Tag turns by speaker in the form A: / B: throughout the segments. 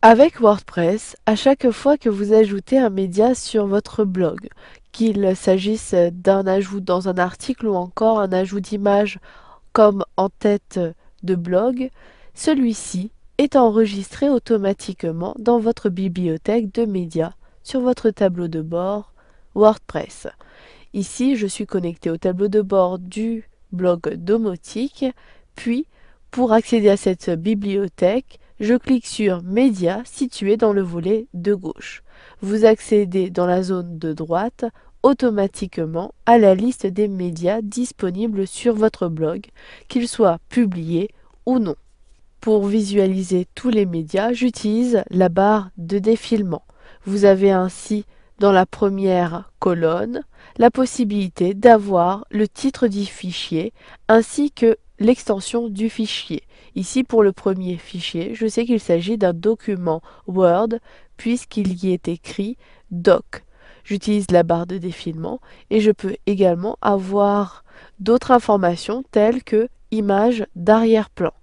A: Avec WordPress, à chaque fois que vous ajoutez un média sur votre blog, qu'il s'agisse d'un ajout dans un article ou encore un ajout d'image comme en tête de blog, celui-ci est enregistré automatiquement dans votre bibliothèque de médias sur votre tableau de bord WordPress. Ici, je suis connecté au tableau de bord du blog domotique, puis pour accéder à cette bibliothèque, je clique sur Médias situé dans le volet de gauche. Vous accédez dans la zone de droite automatiquement à la liste des médias disponibles sur votre blog, qu'ils soient publiés ou non. Pour visualiser tous les médias, j'utilise la barre de défilement. Vous avez ainsi dans la première colonne la possibilité d'avoir le titre du fichier ainsi que l'extension du fichier. Ici pour le premier fichier, je sais qu'il s'agit d'un document Word puisqu'il y est écrit Doc. J'utilise la barre de défilement et je peux également avoir d'autres informations telles que images d'arrière-plan.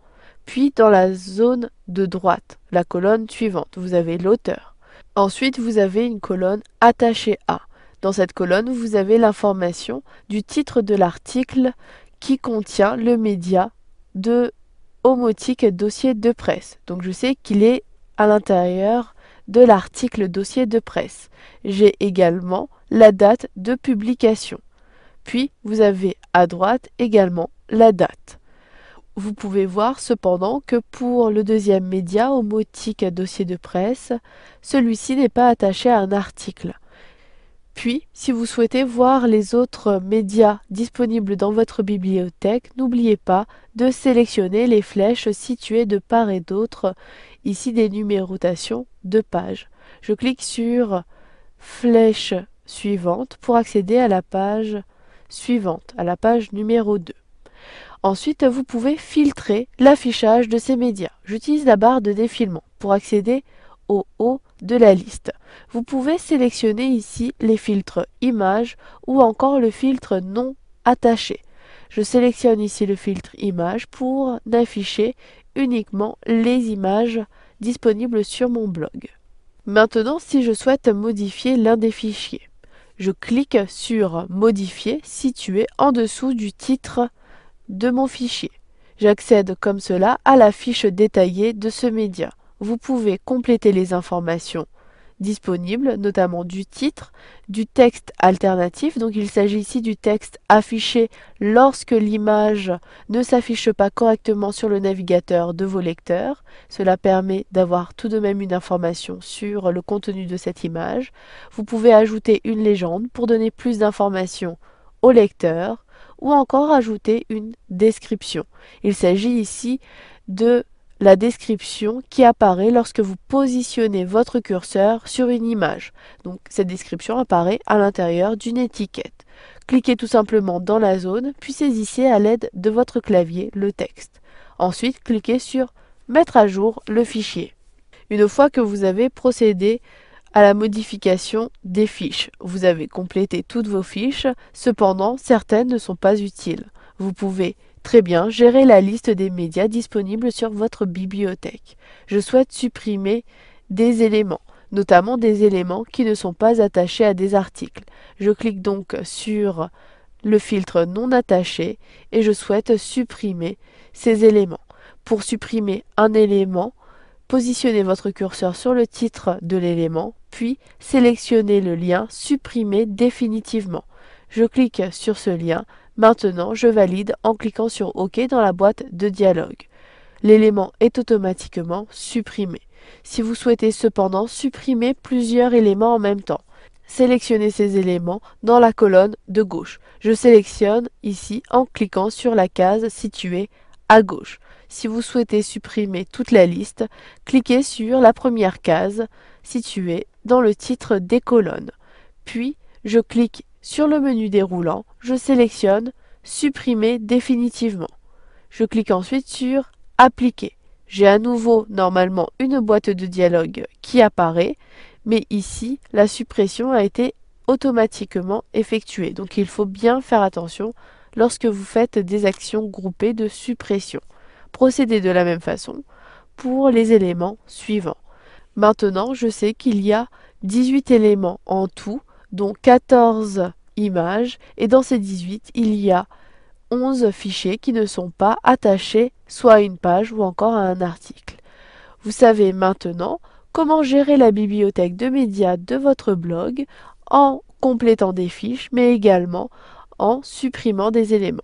A: Puis dans la zone de droite, la colonne suivante, vous avez l'auteur. Ensuite, vous avez une colonne attachée à. Dans cette colonne, vous avez l'information du titre de l'article qui contient le média de Homotique dossier de presse. Donc je sais qu'il est à l'intérieur de l'article dossier de presse. J'ai également la date de publication. Puis vous avez à droite également la date. Vous pouvez voir cependant que pour le deuxième média, Homotique dossier de presse, celui-ci n'est pas attaché à un article. Puis, si vous souhaitez voir les autres médias disponibles dans votre bibliothèque, n'oubliez pas de sélectionner les flèches situées de part et d'autre, ici des numérotations de pages. Je clique sur flèche suivante pour accéder à la page suivante, à la page numéro 2. Ensuite, vous pouvez filtrer l'affichage de ces médias. J'utilise la barre de défilement pour accéder au haut de la liste. Vous pouvez sélectionner ici les filtres images ou encore le filtre non attaché. Je sélectionne ici le filtre image pour n'afficher uniquement les images disponibles sur mon blog. Maintenant, si je souhaite modifier l'un des fichiers, je clique sur Modifier situé en dessous du titre de mon fichier. J'accède comme cela à la fiche détaillée de ce média. Vous pouvez compléter les informations disponibles, notamment du titre, du texte alternatif, donc il s'agit ici du texte affiché lorsque l'image ne s'affiche pas correctement sur le navigateur de vos lecteurs. Cela permet d'avoir tout de même une information sur le contenu de cette image. Vous pouvez ajouter une légende pour donner plus d'informations au lecteur ou encore ajouter une description. Il s'agit ici de la description qui apparaît lorsque vous positionnez votre curseur sur une image. Donc cette description apparaît à l'intérieur d'une étiquette. Cliquez tout simplement dans la zone, puis saisissez à l'aide de votre clavier le texte. Ensuite, cliquez sur Mettre à jour le fichier. Une fois que vous avez procédé à la modification des fiches. Vous avez complété toutes vos fiches, cependant certaines ne sont pas utiles. Vous pouvez très bien gérer la liste des médias disponibles sur votre bibliothèque. Je souhaite supprimer des éléments, notamment des éléments qui ne sont pas attachés à des articles. Je clique donc sur le filtre non attaché et je souhaite supprimer ces éléments. Pour supprimer un élément, positionnez votre curseur sur le titre de l'élément, puis sélectionnez le lien Supprimer définitivement. Je clique sur ce lien. Maintenant, je valide en cliquant sur OK dans la boîte de dialogue. L'élément est automatiquement supprimé. Si vous souhaitez cependant supprimer plusieurs éléments en même temps, sélectionnez ces éléments dans la colonne de gauche. Je sélectionne ici en cliquant sur la case située à gauche. Si vous souhaitez supprimer toute la liste, cliquez sur la première case située dans le titre des colonnes. Puis, je clique sur le menu déroulant, je sélectionne Supprimer définitivement. Je clique ensuite sur Appliquer. J'ai à nouveau normalement une boîte de dialogue qui apparaît, mais ici, la suppression a été automatiquement effectuée. Donc il faut bien faire attention lorsque vous faites des actions groupées de suppression. Procédez de la même façon pour les éléments suivants. Maintenant, je sais qu'il y a 18 éléments en tout, dont 14 images, et dans ces 18, il y a 11 fichiers qui ne sont pas attachés soit à une page ou encore à un article. Vous savez maintenant comment gérer la bibliothèque de médias de votre blog en complétant des fiches, mais également en supprimant des éléments.